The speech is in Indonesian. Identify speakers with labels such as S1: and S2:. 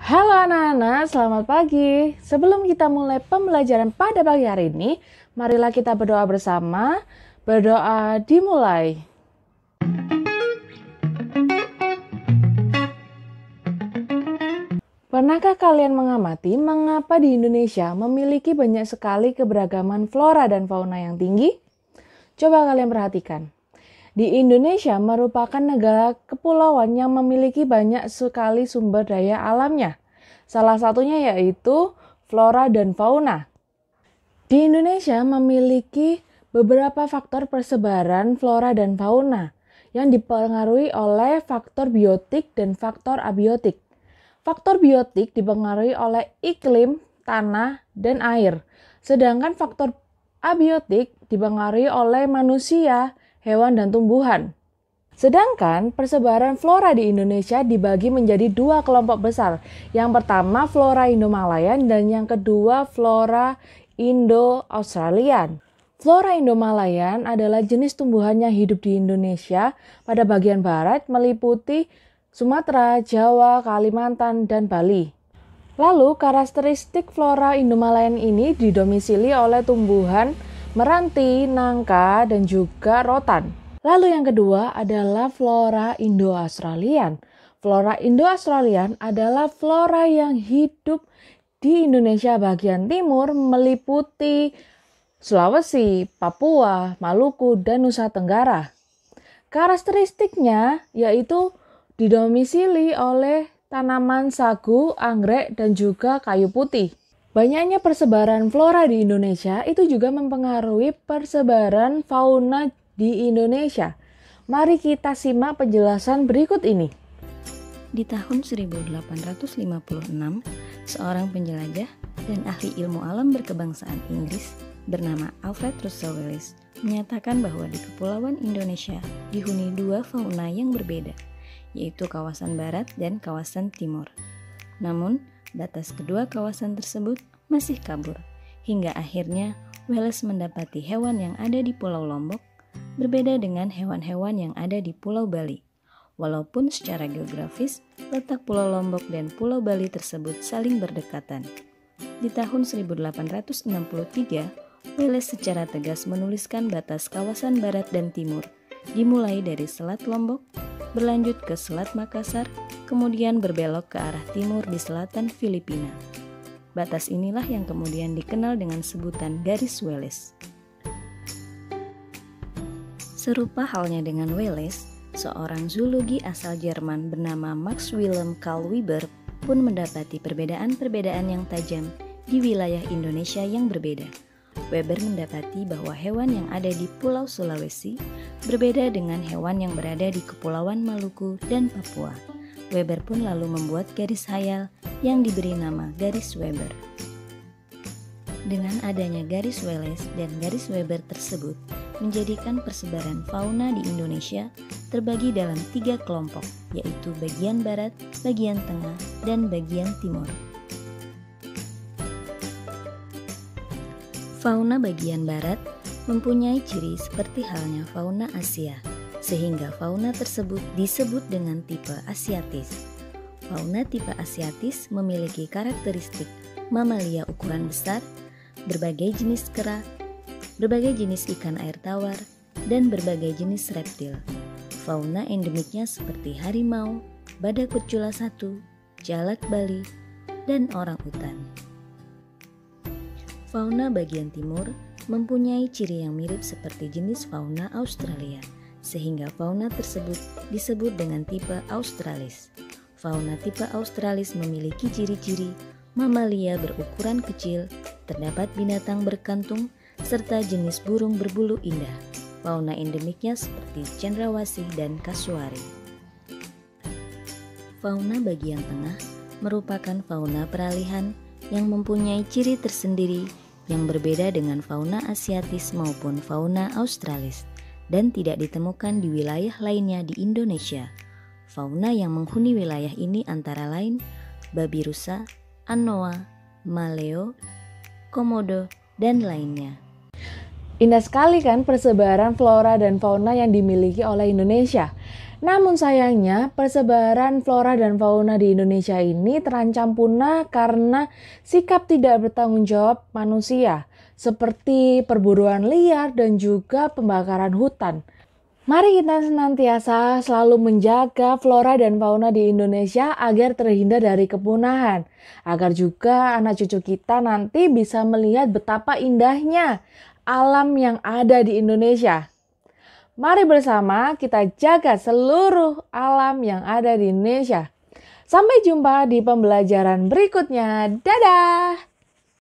S1: Halo anak-anak, selamat pagi. Sebelum kita mulai pembelajaran pada pagi hari ini, marilah kita berdoa bersama. Berdoa dimulai. Pernahkah kalian mengamati mengapa di Indonesia memiliki banyak sekali keberagaman flora dan fauna yang tinggi? Coba kalian perhatikan. Di Indonesia merupakan negara kepulauan yang memiliki banyak sekali sumber daya alamnya. Salah satunya yaitu flora dan fauna. Di Indonesia memiliki beberapa faktor persebaran flora dan fauna yang dipengaruhi oleh faktor biotik dan faktor abiotik. Faktor biotik dipengaruhi oleh iklim, tanah, dan air. Sedangkan faktor abiotik dipengaruhi oleh manusia, hewan, dan tumbuhan. Sedangkan persebaran flora di Indonesia dibagi menjadi dua kelompok besar. Yang pertama flora Indo-Malayan dan yang kedua flora Indo-Australian. Flora Indo-Malayan adalah jenis tumbuhan yang hidup di Indonesia pada bagian barat meliputi Sumatera, Jawa, Kalimantan, dan Bali. Lalu karakteristik flora Indo-Malayan ini didomisili oleh tumbuhan meranti, nangka, dan juga rotan. Lalu yang kedua adalah flora Indo-Australian. Flora Indo-Australian adalah flora yang hidup di Indonesia bagian timur meliputi Sulawesi, Papua, Maluku, dan Nusa Tenggara. Karakteristiknya yaitu didomisili oleh tanaman sagu, anggrek, dan juga kayu putih. Banyaknya persebaran flora di Indonesia itu juga mempengaruhi persebaran fauna di Indonesia. Mari kita simak penjelasan berikut ini.
S2: Di tahun 1856, seorang penjelajah dan ahli ilmu alam berkebangsaan Inggris bernama Alfred Russel Wallace menyatakan bahwa di Kepulauan Indonesia dihuni dua fauna yang berbeda, yaitu kawasan barat dan kawasan timur. Namun, batas kedua kawasan tersebut masih kabur, hingga akhirnya Wallace mendapati hewan yang ada di Pulau Lombok berbeda dengan hewan-hewan yang ada di Pulau Bali. Walaupun secara geografis, letak Pulau Lombok dan Pulau Bali tersebut saling berdekatan. Di tahun 1863, Wallace secara tegas menuliskan batas kawasan barat dan timur, dimulai dari Selat Lombok, berlanjut ke Selat Makassar, kemudian berbelok ke arah timur di selatan Filipina. Batas inilah yang kemudian dikenal dengan sebutan garis Wallace. Serupa halnya dengan Wallace, seorang zoologi asal Jerman bernama Max Wilhelm Carl Weber pun mendapati perbedaan-perbedaan yang tajam di wilayah Indonesia yang berbeda. Weber mendapati bahwa hewan yang ada di Pulau Sulawesi berbeda dengan hewan yang berada di Kepulauan Maluku dan Papua. Weber pun lalu membuat garis hayal yang diberi nama garis Weber. Dengan adanya garis Wallace dan garis Weber tersebut menjadikan persebaran fauna di Indonesia terbagi dalam tiga kelompok, yaitu bagian barat, bagian tengah, dan bagian timur. Fauna bagian barat mempunyai ciri seperti halnya fauna Asia, sehingga fauna tersebut disebut dengan tipe asiatis. Fauna tipe asiatis memiliki karakteristik mamalia ukuran besar, berbagai jenis kera, berbagai jenis ikan air tawar, dan berbagai jenis reptil. Fauna endemiknya seperti harimau, badak bercula satu, jalak Bali, dan orang-utan. Fauna bagian timur mempunyai ciri yang mirip seperti jenis fauna Australia, sehingga fauna tersebut disebut dengan tipe Australis. Fauna tipe Australis memiliki ciri-ciri mamalia berukuran kecil, terdapat binatang berkantung, serta jenis burung berbulu indah. Fauna endemiknya seperti cendrawasih dan kasuari. Fauna bagian tengah merupakan fauna peralihan yang mempunyai ciri tersendiri yang berbeda dengan fauna asiatis maupun fauna australis dan tidak ditemukan di wilayah lainnya di Indonesia. Fauna yang menghuni wilayah ini antara lain babi rusa, anoa, maleo, komodo, dan lainnya.
S1: Indah sekali kan persebaran flora dan fauna yang dimiliki oleh Indonesia. Namun sayangnya, persebaran flora dan fauna di Indonesia ini terancam punah karena sikap tidak bertanggung jawab manusia, seperti perburuan liar dan juga pembakaran hutan. Mari kita senantiasa selalu menjaga flora dan fauna di Indonesia agar terhindar dari kepunahan. Agar juga anak cucu kita nanti bisa melihat betapa indahnya alam yang ada di Indonesia. Mari bersama kita jaga seluruh alam yang ada di Indonesia. Sampai jumpa di pembelajaran berikutnya. Dadah!